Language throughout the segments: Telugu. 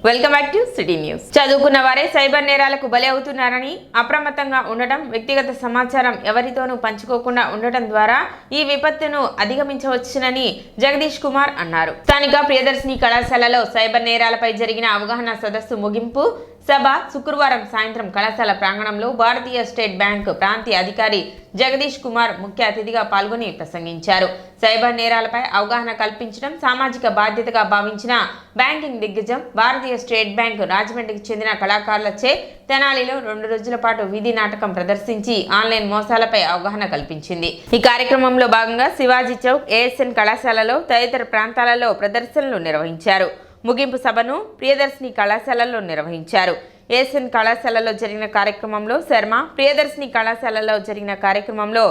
Welcome back to city news. చదువుకున్న వారే సైబర్ నేరాలకు బలి అవుతున్నారని, అప్రమత్తంగా ఉండటం, వ్యక్తిగత సమాచారం ఎవరితోనూ పంచుకోకుండా ఉండటం ద్వారా ఈ విపత్తును అధిగమించవచ్చునని జగదీష్ కుమార్ అన్నారు. స్థానిక ప్రియదర్శిని కళాశాలలో సైబర్ నేరాలపై జరిగిన అవగాహన సదస్సు ముగింపు సభ శుక్రవారం సాయంత్రం కళాశాల ప్రాంగణంలో భారతీయ స్టేట్ బ్యాంక్ ప్రాంతీయ అధికారి జగదీష్ కుమార్ ముఖ్య అతిథిగా పాల్గొని ప్రసంగించారు. సైబర్ నేరాలపై అవగాహన కల్పించడం సామాజిక బాధ్యతగా భావించిన బ్యాంకింగ్ దిగ్గజం భారతీయ స్టేట్ బ్యాంక్ రాజమండ్రికి చెందిన కళాకారులచే తెనాలిలో 2 రోజుల పాటు వీధి నాటకం ప్రదర్శించి ఆన్లైన్ మోసాలపై అవగాహన కల్పించింది. ఈ కార్యక్రమంలో భాగంగా శివాజీ చౌక్, ఏఎస్ఎన్ కళాశాలలో తదితర ప్రాంతాలలో ప్రదర్శనలు నిర్వహించారు. ముగింపు సభను ప్రియదర్శిని కళాశాలలో నిర్వహించారు. ఏఎస్ఎన్ కళాశాలలో జరిగిన కార్యక్రమంలో శర్మ, ప్రియదర్శిని కళాశాలలో జరిగిన కార్యక్రమంలో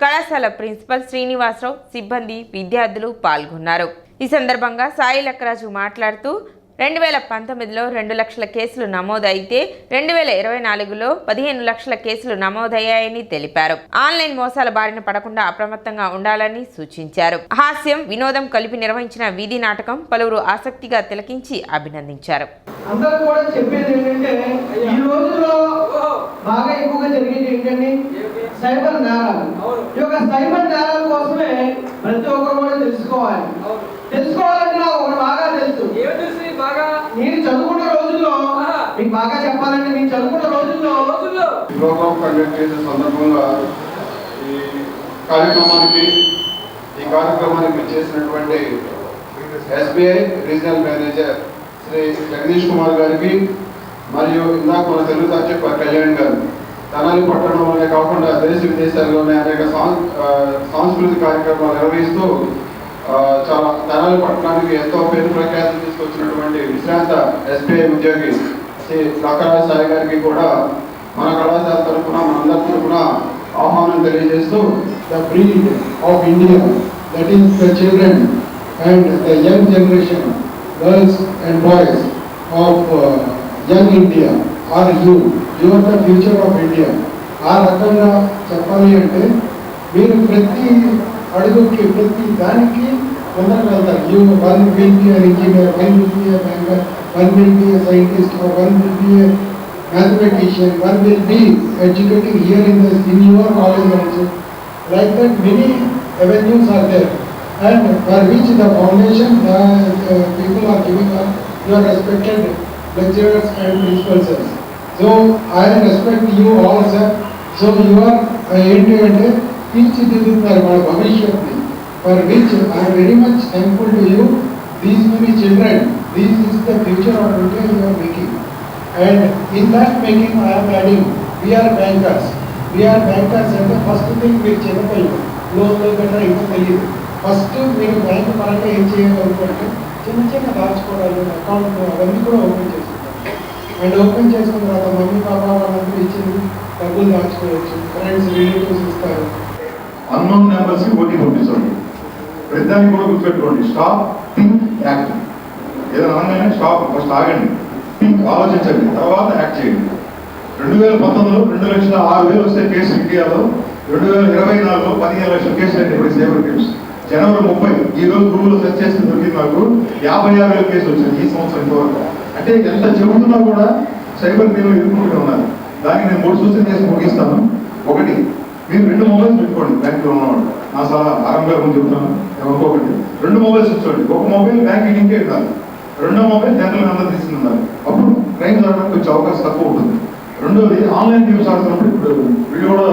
కళాశాల ప్రిన్సిపల్ శ్రీనివాసరావు, సిబ్బంది, విద్యార్థులు పాల్గొన్నారు. ఈ సందర్భంగా సాయి లక్కరాజు మాట్లాడుతూ 2019లో 2 లక్షల కేసులు నమోదైతే 2024లో 15 లక్షల కేసులు నమోదయ్యాయని తెలిపారు. ఆన్లైన్ మోసాల బారిన పడకుండా అప్రమత్తంగా ఉండాలని సూచించారు. హాస్యం, వినోదం కలిపి నిర్వహించిన వీధి నాటకం పలువురు ఆసక్తిగా తిలకించి అభినందించారు. అందరూ కూడా చెప్పేది ఏంటంటే ఈ రోజుల్లో బాగా ఎక్కువగా జరిగేది ఏంటంటే సైబర్ నేరాలు. ఈ యొక్క సైబర్ నేరాల కోసమే ప్రతి ఒక్కరు కూడా తెలుసుకోవాలంటే నాకు ఒకటి బాగా తెలుసు. నేను చదువుకున్న రోజుల్లో మీకు బాగా చెప్పాలంటే నేను చదువుకున్న రోజుల్లో ప్రోగ్రామ్ కండక్ట్ చేసే సందర్భంగా ఈ కార్యక్రమానికి చేసినటువంటి SBI regional manager Shri Jagadish Kumar గారికి మరియు ఇందాక మన తెలుగు సాక్షి కళ్యాణ్ గారు తెనాలి పట్టణంలోనే కాకుండా దేశ విదేశాల్లోనే అనేక సాంస్కృతిక కార్యక్రమాలు నిర్వహిస్తూ చాలా తెనాలి పట్టణానికి ఎంతో పేరు ప్రఖ్యాతులు తీసుకొచ్చినటువంటి విశ్రాంత ఎస్బీఐ ఉద్యోగి శ్రీ లక్కరాజ్ సాయి గారికి కూడా మన కళాశాల తరఫున మనందరి తరఫున ఆహ్వానం తెలియజేస్తూ the breed of India, that is the children and the young generation, girls and boys of young India are you are the future of India. ఆ రకంగా చెప్పాలి అంటే మీరు ప్రతి అడుగుకి ప్రతి దానికి ముందరకు వెళ్తారు. You one will be an engineer, one will be a banker, one will be a scientist, one will be a mathematician, one will be educating here in your college also. Like that, many avenues are there, and for which the foundation people are giving us your respected lecturers and principals. So I respect you all, sir. So you are తీర్చిదిద్దుతారు మన భవిష్యత్తుని, for which I am very much thankful to you. These many children, this is the future of India you are making. And in that making I am adding, we are bankers అంటే ఫస్ట్ థింగ్ మీరు చిన్నపిల్లలు లోన్లు గట్రా ఇంకా తెలియదు. ఫస్ట్ మీరు బ్యాంక్ పరంగా ఏం చేయగలుగుతారంటే చిన్న దాచుకోవడాలు, అకౌంట్ అవన్నీ కూడా ఓపెన్ చేసుకుంటారు. అండ్ ఓపెన్ చేసుకున్న తర్వాత మమ్మీ పాప వాళ్ళందరూ ఇచ్చింది డబ్బులు దాచుకోవచ్చు, ఫ్రెండ్స్ రిలేటివ్స్ ఇస్తారు. అన్నోన్ నెంబర్స్ ఓటీ పంపించండి. ప్రతిదాన్ని కూడా గుర్తుపెట్టుకోండి. Stop, think, act. ఏదైనా అనగానే స్టాప్, ఫస్ట్ ఆగండి, ఆలోచించండి, తర్వాత యాక్ట్ చేయండి. 2019లో 2,06,000 వస్తే కేసు ఇండియాలో, 2024లో 15 లక్షల కేసులు అంటే ఇప్పుడు సైబర్ కేసు. జనవరి 30 ఈ రోజు గూగుల్లో సెర్చ్ చేస్తే దొరికింది నాకు 56,000 కేసులు వచ్చాయి ఈ సంవత్సరం ఇంతవరకు. అంటే ఎంత చెబుతున్నా కూడా సైబర్ క్రైమ్లో ఎదుర్కొంటూ ఉన్నారు. దానికి నేను 3 సూచనలు చేసి ముగిస్తాను. ఒకటి, మీరు 2 మొబైల్స్ పెట్టుకోండి బ్యాంకులో ఉన్నవాడు. నా సలహా ఆరంభంగా ముందు చెబుతాను. ఒక్కొక్కటి 2 మొబైల్స్ ఉంచండి. ఒక మొబైల్ బ్యాంకింగ్ ఇంకే ఉండాలి, 2వ మొబైల్ జనరల్ నెంబర్ తీసుకున్నారు. అప్పుడు క్రైమ్ జరగడానికి కొంచెం అవకాశం తక్కువ ఉంటుంది. 2వది, ఆన్లైన్ గేమ్స్ ఆడుతున్నప్పుడు ఇప్పుడు వీళ్ళు కూడా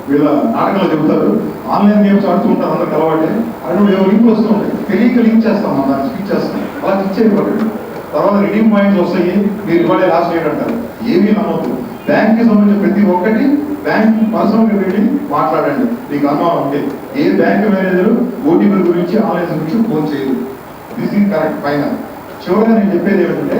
వీళ్ళ నాటకాలు చెబుతారు. ఆన్లైన్ గేమ్స్ ఆడుతుంటారు, అందరికి అలవాటే. అప్పుడు ఏవో లింక్ వస్తుంటాయి, తెలియక లింక్ చేస్తాం, మనం దాన్ని స్పీచ్ చేస్తాం. అలా క్లిక్ చేయకూడదు. తర్వాత రిడీమ్ పాయింట్స్ వస్తాయి, మీరు ఇవాళ లాస్ట్ డేట్ అంటారు. ఏమీ నమ్మద్దు. బ్యాంక్కి సంబంధించిన ప్రతి ఒక్కటి బ్యాంక్ పర్సనల్గా వెళ్ళి మాట్లాడండి. మీకు అనుమానం ఉంటే ఏ బ్యాంక్ మేనేజర్ ఓటీపీ గురించి ఆన్లైన్ గురించి ఫోన్ చేయదు. This is correct. ఫైనల్ చివరిగా నేను చెప్పేది ఏమిటంటే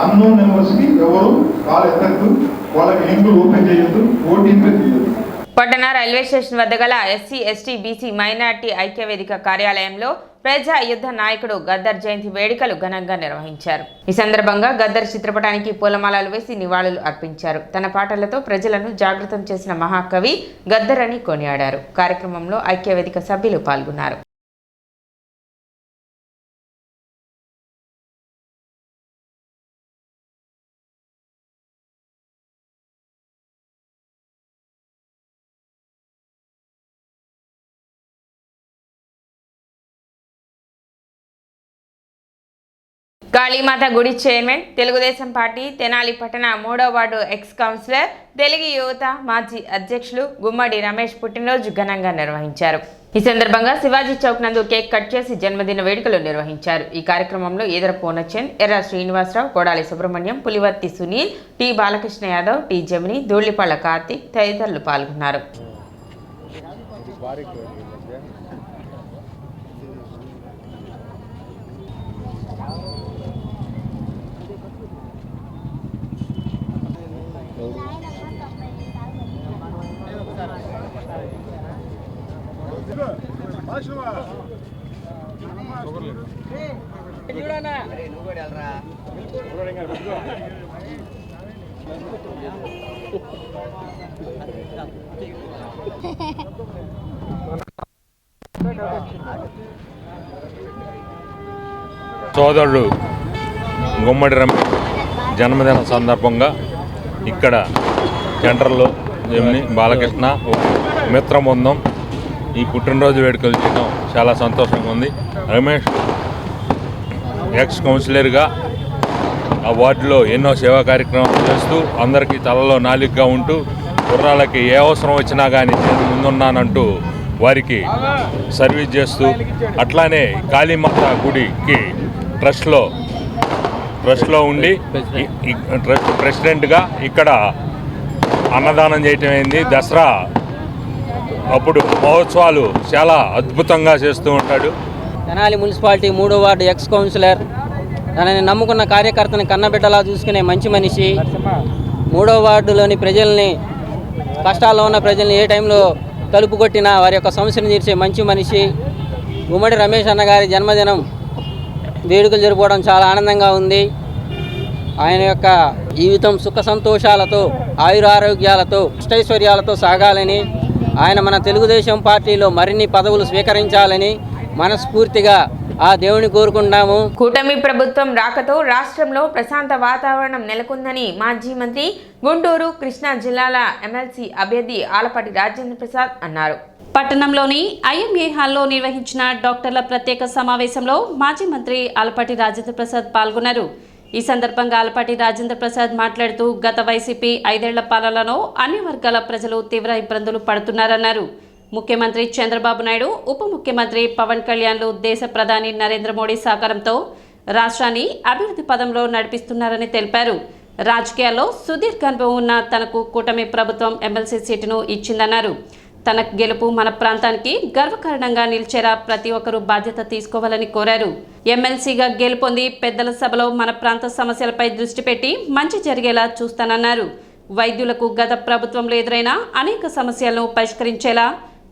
అన్నోన్ నెంబర్స్కి ఎవరు కాల్ ఎత్తద్దు, వాళ్ళకి లింకులు ఓపెన్ చేయొద్దు, ఓటీపీ తీయద్దు. పట్టణ రైల్వే స్టేషన్ వద్ద గల ఎస్సీ, ఎస్టీ, బీసీ, మైనార్టీ ఐక్యవేదిక కార్యాలయంలో ప్రజా యుద్ధ నాయకుడు గద్దర్ జయంతి వేడుకలు ఘనంగా నిర్వహించారు. ఈ సందర్భంగా గద్దర్ చిత్రపటానికి పూలమాలలు వేసి నివాళులు అర్పించారు. తన పాటలతో ప్రజలను జాగృతం చేసిన మహాకవి గద్దర్ అని కొనియాడారు. కార్యక్రమంలో ఐక్యవేదిక సభ్యులు పాల్గొన్నారు. కాళీమాత గుడి చైర్మన్, తెలుగుదేశం పార్టీ తెనాలి పట్టణ 3వ వార్డు ఎక్స్ కౌన్సిలర్, తెలుగు యువత మాజీ అధ్యక్షులు గుమ్మడి రమేష్ పుట్టినరోజు ఘనంగా నిర్వహించారు. ఈ సందర్భంగా శివాజీ చౌక్ నందు కేక్ కట్ చేసి జన్మదిన వేడుకలు నిర్వహించారు. ఈ కార్యక్రమంలో ఈదర పూర్ణచంద్, ఎర్ర శ్రీనివాసరావు, కొడాలి సుబ్రహ్మణ్యం, పులివర్తి సునీల్, టి బాలకృష్ణ యాదవ్, టి జమిని, ధూళిపళ్ల కార్తీక్ తదితరులు పాల్గొన్నారు. సోదరుడు గుమ్మడి రమేష్ జన్మదిన సందర్భంగా ఇక్కడ సెంటర్లో జమిని బాలకృష్ణ మిత్రబృందం ఈ పుట్టినరోజు వేడుకలు చేయడం చాలా సంతోషంగా ఉంది. రమేష్ ఎక్స్ కౌన్సిలర్గా ఆ వార్డులో ఎన్నో సేవా కార్యక్రమాలు చేస్తూ అందరికీ తలలో నాలుగుగా ఉంటూ కుర్రాళ్ళకి ఏ అవసరం వచ్చినా కానీ నేను ముందున్నానంటూ వారికి సర్వీస్ చేస్తూ, అట్లానే కాళీమాత గుడికి ట్రస్ట్లో ఉండి ట్రస్ట్ ప్రెసిడెంట్గా ఇక్కడ అన్నదానం చేయటం అయింది. దసరా అప్పుడు మహోత్సవాలు చాలా అద్భుతంగా చేస్తూ ఉంటాడు. తెనాలి మున్సిపాలిటీ 3వ వార్డు ఎక్స్ కౌన్సిలర్, తనని నమ్ముకున్న కార్యకర్తని కన్నబిడ్డలా చూసుకునే మంచి మనిషి, 3వ వార్డులోని ప్రజల్ని, కష్టాల్లో ఉన్న ప్రజల్ని ఏ టైంలో తలుపు కొట్టినా వారి యొక్క సమస్యను తీర్చే మంచి మనిషి. గుమ్మడి రమేష్ అన్నగారి జన్మదినం వేడుకలు జరుపుకోవడం చాలా ఆనందంగా ఉంది. ఆయన యొక్క జీవితం సుఖ సంతోషాలతో, ఆయురారోగ్యాలతో, అష్టైశ్వర్యాలతో సాగాలని, ఆయన మన తెలుగుదేశం పార్టీలో మరిన్ని పదవులు స్వీకరించాలని మనస్ఫూర్తిగా ఆ దేవుని కోరుకుంటాము. కూటమి ప్రభుత్వం రాకతో రాష్ట్రంలో ప్రశాంత వాతావరణం నెలకొందని మాజీ మంత్రి, గుంటూరు కృష్ణా జిల్లాల ఎమ్మెల్సీ అభ్యర్థి ఆలపాటి రాజేంద్ర ప్రసాద్ అన్నారు. పట్టణంలోని ఐఎంఏ హాల్లో నిర్వహించిన డాక్టర్ల ప్రత్యేక సమావేశంలో మాజీ మంత్రి ఆలపాటి రాజేంద్ర ప్రసాద్ పాల్గొన్నారు. ఈ సందర్భంగా ఆలపాటి రాజేంద్ర ప్రసాద్ మాట్లాడుతూ గత వైసీపీ 5 ఏళ్ల పాలనలో అన్ని వర్గాల ప్రజలు తీవ్ర ఇబ్బందులు పడుతున్నారన్నారు. ముఖ్యమంత్రి చంద్రబాబు నాయుడు, ఉప ముఖ్యమంత్రి పవన్ కళ్యాణ్లు దేశ ప్రధాని నరేంద్ర మోడీ సహకారంతో రాష్ట్రాన్ని అభివృద్ధి పదంలో నడిపిస్తున్నారని తెలిపారు. రాజకీయాల్లో సుదీర్ఘ అనుభవం ఉన్న తనకు కూటమి ప్రభుత్వం ఎమ్మెల్సీ సీటును ఇచ్చిందన్నారు. తన గెలుపు మన ప్రాంతానికి గర్వకారణంగా నిలిచేలా ప్రతి ఒక్కరూ బాధ్యత తీసుకోవాలని కోరారు. ఎమ్మెల్సీగా గెలుపొంది పెద్దల సభలో మన ప్రాంత సమస్యలపై దృష్టి పెట్టి మంచి జరిగేలా చూస్తానన్నారు. వైద్యులకు గత ప్రభుత్వంలో ఎదురైన అనేక సమస్యలను పరిష్కరించేలా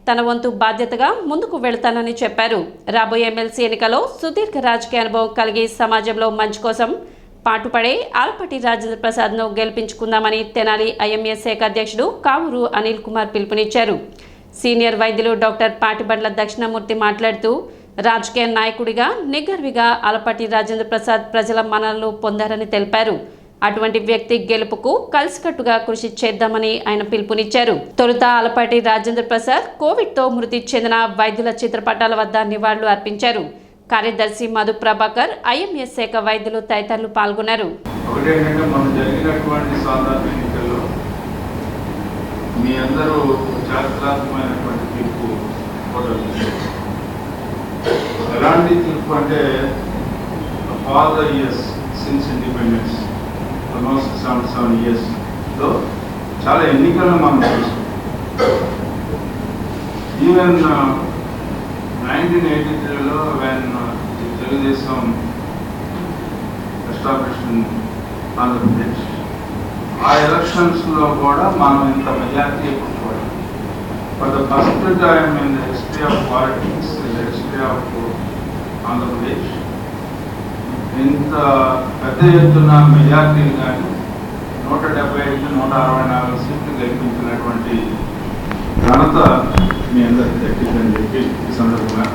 తన వంతు బాధ్యతగా ముందుకు వెళతానని చెప్పారు. రాబోయే ఎమ్మెల్సీ ఎన్నికలో సుదీర్ఘ రాజకీయ అనుభవం కలిగి సమాజంలో మంచి కోసం పాటుపడే ఆలపాటి రాజేంద్ర ప్రసాద్ను గెలిపించుకుందామని తెనాలి ఐఎంఏ శాఖ అధ్యక్షుడు కావూరు అనిల్ కుమార్ పిలుపునిచ్చారు. సీనియర్ వైద్యులు డాక్టర్ పాటిబండ్ల దక్షిణమూర్తి మాట్లాడుతూ రాజకీయ నాయకుడిగా నిగర్విగా ఆలపాటి రాజేంద్ర ప్రసాద్ ప్రజల మన్ననలు పొందారని తెలిపారు. అటువంటి వ్యక్తి గెలుపుకు కలిసికట్టుగా కృషి చేద్దామని ఆయన పిలుపునిచ్చారు. తొలుత ఆలపాటి రాజేంద్ర ప్రసాద్ కోవిడ్తో మృతి చెందిన వైద్యుల చిత్రపటాల వద్ద నివాళులు అర్పించారు. కార్యదర్శి మధు ప్రభాకర్, ఐఎంఎస్ శాఖ వైద్యులు తదితరులు పాల్గొన్నారు. మీ అందరూ చారిత్రాత్మకమైనటువంటి తీర్పు ఎలాంటి తీర్పు అంటే ఫాదర్ ఇయర్స్ సిన్స్ ఇండిపెండెన్స్ ఆల్మోస్ట్ 77 yearsలో చాలా ఎన్నికలను మనం చూసాం. ఈవెన్ 1983లో వెన్ తెలుగుదేశం ఎస్టాబ్లిష్డ్ ఆంధ్రప్రదేశ్, ఆ ఎలక్షన్స్లో కూడా మనం ఇంత మెజారిటీ చూడాలి. For the first time in the history of politics, in the history of Andhra Pradesh, ఇంత పెద్ద ఎత్తున మెజార్టీలు కానీ 175, 164 సీట్లు గెలిపించినటువంటి ఘనత మీ అందరికీ దక్కిందని చెప్పి ఈ సందర్భంగా.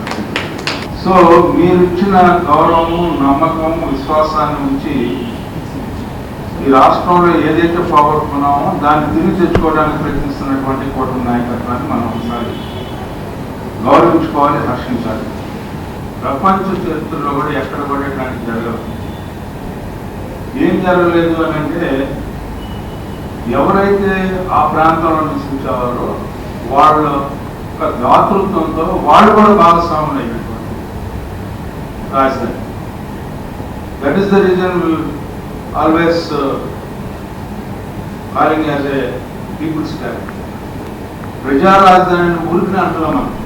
సో మీరు ఇచ్చిన గౌరవము, నమ్మకం, విశ్వాసాన్ని ఉంచి ఈ రాష్ట్రంలో ఏదైతే పోగొట్టుకున్నామో దాన్ని తిరిగి తెచ్చుకోవడానికి ప్రయత్నిస్తున్నటువంటి కూటమి నాయకత్వాన్ని మనం ఒకసారి గౌరవించుకోవాలి, హర్షించాలి. ప్రపంచ చరిత్రలో కూడా ఎక్కడ కూడా ఇట్లాంటి జరగదు. ఏం జరగలేదు అని అంటే ఎవరైతే ఆ ప్రాంతంలో నివసించేవారో వాళ్ళ యొక్క దాతృత్వంతో వాళ్ళు కూడా భాగస్వాములు అయినటువంటి రాజధాని. That is the reason always calling as a peoples capital. ప్రజా రాజధానిని ఊరికి అంటున్నాం మనం.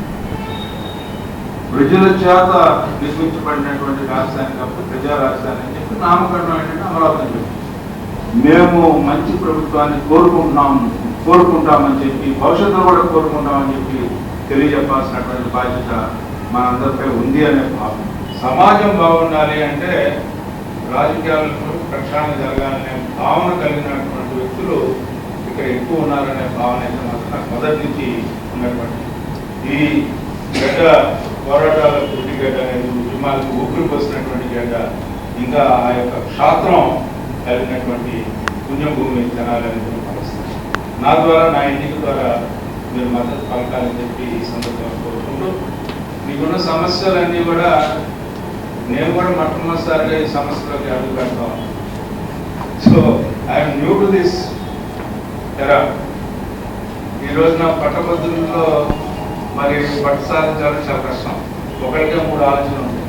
ప్రజల చేత నిర్మించబడినటువంటి రాజధాని కాబట్టి ప్రజా రాజధాని అని చెప్పి నామకరణం ఏంటంటే అమరావతి చెప్పి మేము మంచి ప్రభుత్వాన్ని కోరుకుంటామని చెప్పి భవిష్యత్తులో కూడా కోరుకుంటామని చెప్పి తెలియజెప్పాల్సినటువంటి బాధ్యత మనందరిపై ఉంది అనే భావం. సమాజం బాగుండాలి అంటే రాజకీయాలకు ప్రక్షాళన జరగాలనే భావన కలిగినటువంటి వ్యక్తులు ఇక్కడ ఎక్కువ ఉన్నారనే భావన అయితే మాత్రం నాకు మొదటి నుంచి ఉన్నటువంటి ఈ గడ్డ పోరాటాలకు పుట్టిగడ్డ అనేది ఉద్యమాలకు ఊపిరి పోసినటువంటి గడ్డ ఇంకా ఆ యొక్క క్షాత్రం కలిగినటువంటి పుణ్యభూమి జనాలని భావిస్తాను. నా ద్వారా నా ఎన్నిక ద్వారా మీరు మద్దతు పలకాలని చెప్పి ఈ సందర్భంగా కోరుకుంటూ మీకున్న సమస్యలన్నీ కూడా నేను కూడా మొట్టమొదటిసారిగా ఈ సమస్యలోకి అడుగు పెడతాం. So I'm new to this era. ఈ రోజున పట్టభద్రుల్లో మరి పట్టు సాధించాలని చాలా కష్టం. ఒకరికే 3 ఆలోచనలు ఉంటాయి,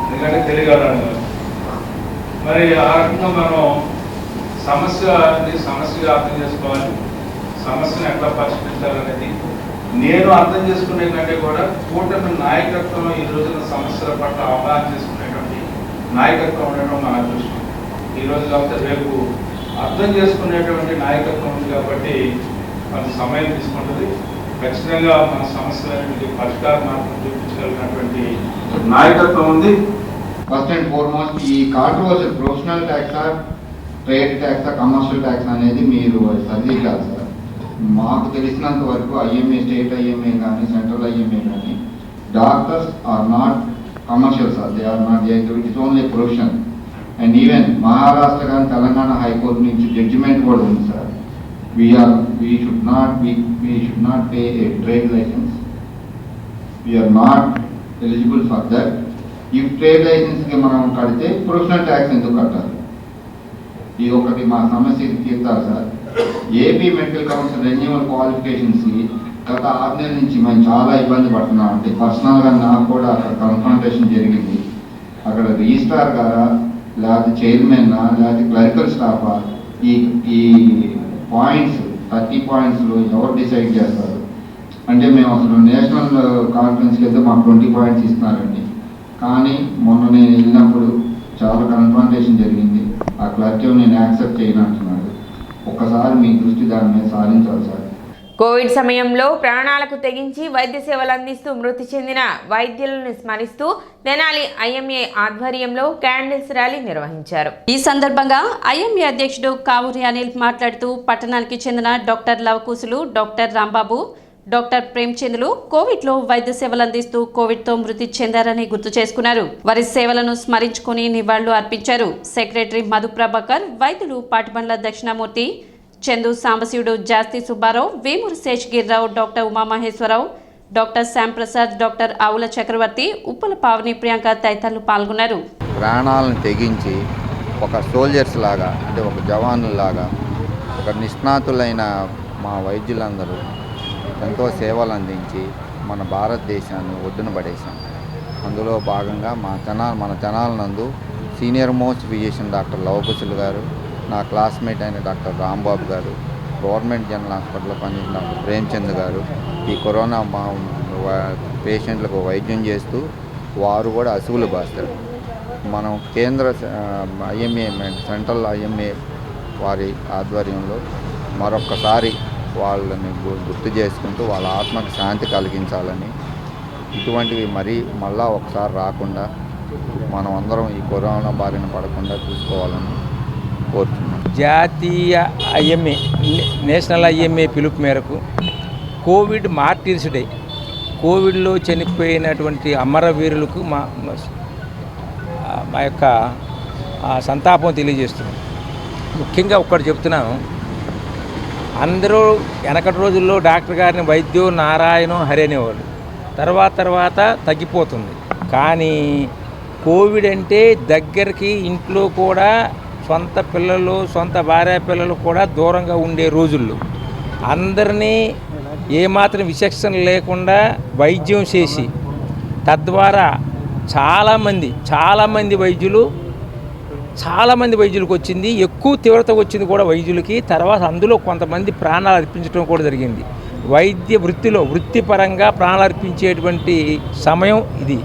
ఎందుకంటే తెలియగలను. మరి ఆ రకంగా మనం సమస్యగా అర్థం చేసుకోవాలి, సమస్యను ఎట్లా పరిష్కరించాలనేది నేను అర్థం చేసుకునే కంటే కూడా కూటమి నాయకత్వం ఈ రోజున సమస్యల పట్ల అవగాహన చేసుకునేటువంటి నాయకత్వం ఉండడం మన అదృష్టం. ఈ రోజు కాకపోతే రేపు అర్థం చేసుకునేటువంటి నాయకత్వం ఉంది కాబట్టి కొంత సమయం తీసుకుంటుంది. ఖచ్చితంగా మన సమస్యలన్నింటికి పరిష్కార మార్గం చూపించగలిగినటువంటి నాయకత్వం ఉంది. ఫస్ట్ అండ్ ఫార్మోస్ట్ ఈ కాంట్రవర్సీ ప్రొఫెషనల్ ట్యాక్సా, ట్రేడ్ ట్యాక్సా, కమర్షియల్ ట్యాక్స్ అనేది మీరు సరిదిద్దాలి సార్. మాకు తెలిసినంత వరకు ఐఎంఏ, స్టేట్ ఐఎంఏ కానీ సెంట్రల్ ఐఎంఏ కానీ doctors are not commercial sir. They are not, it is only profession. And even Maharashtra కానీ తెలంగాణ హైకోర్టు నుంచి జడ్జిమెంట్ కూడా ఉంది sir. we should not pay a trade license. We are not eligible for that. If trade license కి మనం కడితే ప్రొఫెషనల్ ట్యాక్స్ ఎందుకు కట్టాలి? ఇది ఒకటి మా సమస్య తీర్చాలి sir. AP medical council renewal క్వాలిఫికేషన్స్కి గత 6 నెలల నుంచి మేము చాలా ఇబ్బంది పడుతున్నాం. అంటే పర్సనల్గా నాకు కూడా అక్కడ కన్ఫ్రంటేషన్ జరిగింది. అక్కడ రిజిస్ట్రార్ గారా, లేకపోతే చైర్మన్నా, లేకపోతే క్లరికల్ స్టాఫా, ఈ పాయింట్స్ 30 పాయింట్స్లో ఎవరు డిసైడ్ చేస్తారు? అంటే మేము అసలు నేషనల్ కాన్ఫరెన్స్కి వెళ్తే మాకు 20 పాయింట్స్ ఇస్తున్నారండి. కానీ మొన్న నేను వెళ్ళినప్పుడు చాలా కన్ఫ్రంటేషన్ జరిగింది. ఆ క్లర్క్ నేను యాక్సెప్ట్ చేయను అంటున్నాడు. ఒక్కసారి మీ దృష్టి దాని మీద సాధించాలి సార్. కోవిడ్ సమయంలో ప్రాణాలకు తెగించి వైద్య సేవలు అందిస్తూ మృతి చెందిన వైద్యులను స్మరిస్తూ తెనాలి ఐఎంఏ ఆధ్వర్యంలో క్యాండిల్స్ ర్యాలీ నిర్వహించారు. ఈ సందర్భంగా ఐఎంఏ అధ్యక్షుడు కావూరి అనిల్ మాట్లాడుతూ పట్టణానికి చెందిన డాక్టర్ లవకుశులు, డాక్టర్ రాంబాబు, డాక్టర్ ప్రేమ్చంద్లు కోవిడ్లో వైద్య సేవలు అందిస్తూ కోవిడ్తో మృతి చెందారని గుర్తు చేసుకున్నారు. వారి సేవలను స్మరించుకుని నివాళులు అర్పించారు. సెక్రటరీ మధు ప్రభాకర్, వైద్యులు Patibandla Dakshinamurthy, Chandu Sambasivudu, Jasti Subbarao, Vemuru Seshagirirao, doctor Umamaheswararao, doctor Shyamprasad, doctor Avula Chakravarthy, Uppala Pavani Priyanka తదితరులు పాల్గొన్నారు. ప్రాణాలను తెగించి ఒక సోల్జర్స్ లాగా, అంటే ఒక జవానులాగా, ఒక నిష్ణాతులైన మా వైద్యులందరూ ఎంతో సేవలు అందించి మన భారతదేశాన్ని ఒడ్డున పడేశాం. అందులో భాగంగా మన తెనాలి నందు సీనియర్ మోస్ట్ ఫిజిషియన్ డాక్టర్ లవకుశులు గారు, నా క్లాస్మేట్ అయిన డాక్టర్ రాంబాబు గారు, గవర్నమెంట్ జనరల్ హాస్పిటల్లో పనిచేసిన డాక్టర్ ప్రేమ్చంద్ గారు ఈ కరోనా పేషెంట్లకు వైద్యం చేస్తూ వారు కూడా అసువులు బాస్తారు. మనం కేంద్ర ఐఎంఏ, సెంట్రల్ ఐఎంఏ వారి ఆధ్వర్యంలో మరొక్కసారి వాళ్ళని గుర్తు చేసుకుంటూ వాళ్ళ ఆత్మకు శాంతి కలిగించాలని, ఇటువంటివి మళ్ళా ఒకసారి రాకుండా మనం అందరం ఈ కరోనా బారిన పడకుండా చూసుకోవాలని కోరుతున్నాం. జాతీయ ఐఎంఏ, నేషనల్ ఐఎంఏ పిలుపు మేరకు కోవిడ్ మార్టిర్స్ డే, కోవిడ్లో చనిపోయినటువంటి అమరవీరులకు మా యొక్క సంతాపం తెలియజేస్తున్నాం. ముఖ్యంగా ఒక్కటి చెప్తున్నాను, అందరూ వెనకటి రోజుల్లో డాక్టర్ గారిని వైద్యో నారాయణో హరి అనేవాళ్ళు, తర్వాత తగ్గిపోతుంది. కానీ కోవిడ్ అంటే దగ్గరికి ఇంట్లో కూడా సొంత పిల్లలు సొంత భార్య పిల్లలు కూడా దూరంగా ఉండే రోజుల్లో అందరినీ ఏమాత్రం విచక్షణ లేకుండా వైద్యం చేసి తద్వారా చాలామంది వైద్యులకు వచ్చింది, ఎక్కువ తీవ్రత వచ్చింది కూడా వైద్యులకి. తర్వాత అందులో కొంతమంది ప్రాణాలు అర్పించడం కూడా జరిగింది. వైద్య వృత్తిపరంగా ప్రాణాలు అర్పించేటువంటి సమయం ఇది.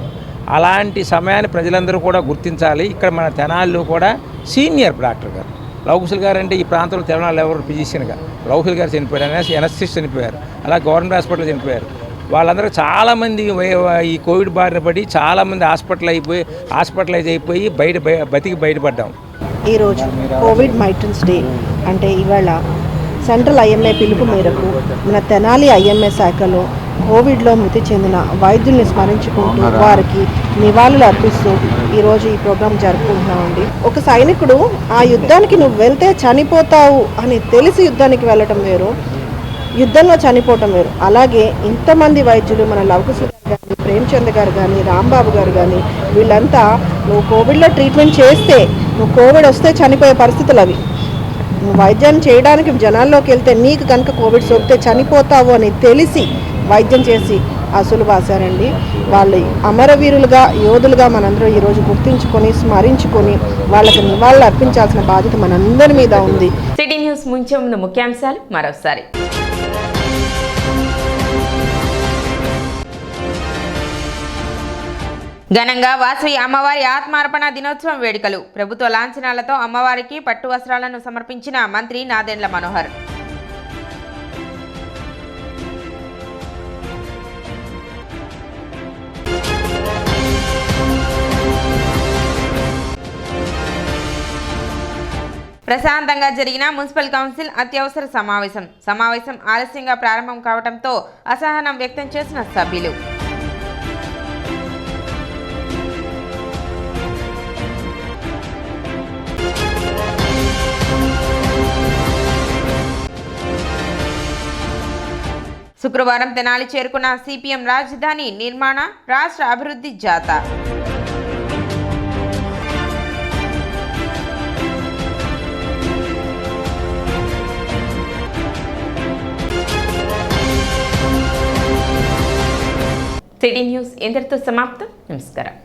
అలాంటి సమయాన్ని ప్రజలందరూ కూడా గుర్తించాలి. ఇక్కడ మన తెనాలిలో కూడా సీనియర్ డాక్టర్ గారు లవకుశల్ గారు అంటే ఈ ప్రాంతంలో తెలంగాణ ఎవరు ఫిజిషియన్గా లవకుశల్ గారు చనిపోయారు, ఎనస్థిస్ట్ చనిపోయారు, అలా గవర్నమెంట్ హాస్పిటల్ చనిపోయారు. వాళ్ళందరూ చాలామంది ఈ కోవిడ్ బారిన పడి చాలామంది హాస్పిటలైజ్ అయిపోయి బయటపడ్డాం. ఈరోజు కోవిడ్ మైట్రన్స్ డే అంటే ఇవాళ సెంట్రల్ ఐఎంఏ పిలుపు మేరకు మన తెనాలి ఐఎంఏ శాఖలో కోవిడ్లో మృతి చెందిన వైద్యుల్ని స్మరించుకుంటూ వారికి నివాళులు అర్పిస్తూ ఈరోజు ఈ ప్రోగ్రాం జరుపుకుంటున్నామండి. ఒక సైనికుడు ఆ యుద్ధానికి నువ్వు వెళ్తే చనిపోతావు అని తెలిసి యుద్ధానికి వెళ్ళటం వేరు, యుద్ధంలో చనిపోవటం వేరు. అలాగే ఇంతమంది వైద్యులు మన లవకుశ గారు కానీ, ప్రేమచంద్ గారు కానీ, రాంబాబు గారు కానీ వీళ్ళంతా నువ్వు కోవిడ్లో ట్రీట్మెంట్ చేస్తే నువ్వు కోవిడ్ వస్తే చనిపోయే పరిస్థితులు అవి. నువ్వు వైద్యం చేయడానికి జనాల్లోకి వెళ్తే నీకు కనుక కోవిడ్ సోకితే చనిపోతావు అని తెలిసి వైద్యం చేసి అసలు వాసారండి. వాళ్ళు అమరవీరులుగా యోధులుగా మనందరూ ఈరోజు గుర్తించుకొని స్మరించుకొని వాళ్ళకి నివాళులు అర్పించాల్సిన బాధ్యత మనందరి మీద ఉంది. సిటీ న్యూస్ ముంచే ముందు ముఖ్యాంశాలు మరోసారి. ఘనంగా వాసవి అమ్మవారి ఆత్మార్పణ దినోత్సవం వేడుకలు. ప్రభుత్వ లాంఛనాలతో అమ్మవారికి పట్టు వస్త్రాలను సమర్పించిన మంత్రి నాదెండ్ల మనోహర్. ప్రశాంతంగా జరిగిన మున్సిపల్ కౌన్సిల్ అత్యవసర సమావేశం ఆలస్యంగా ప్రారంభం కావడంతో అసహనం వ్యక్తం చేసిన సభ్యులు. శుక్రవారం తెనాలి చేరుకున్న సిపిఎం రాజధాని నిర్మాణ రాష్ట్ర అభివృద్ధి జాథా. సిటీ న్యూస్ ఇంతటితో సమాప్తం. నమస్కారం.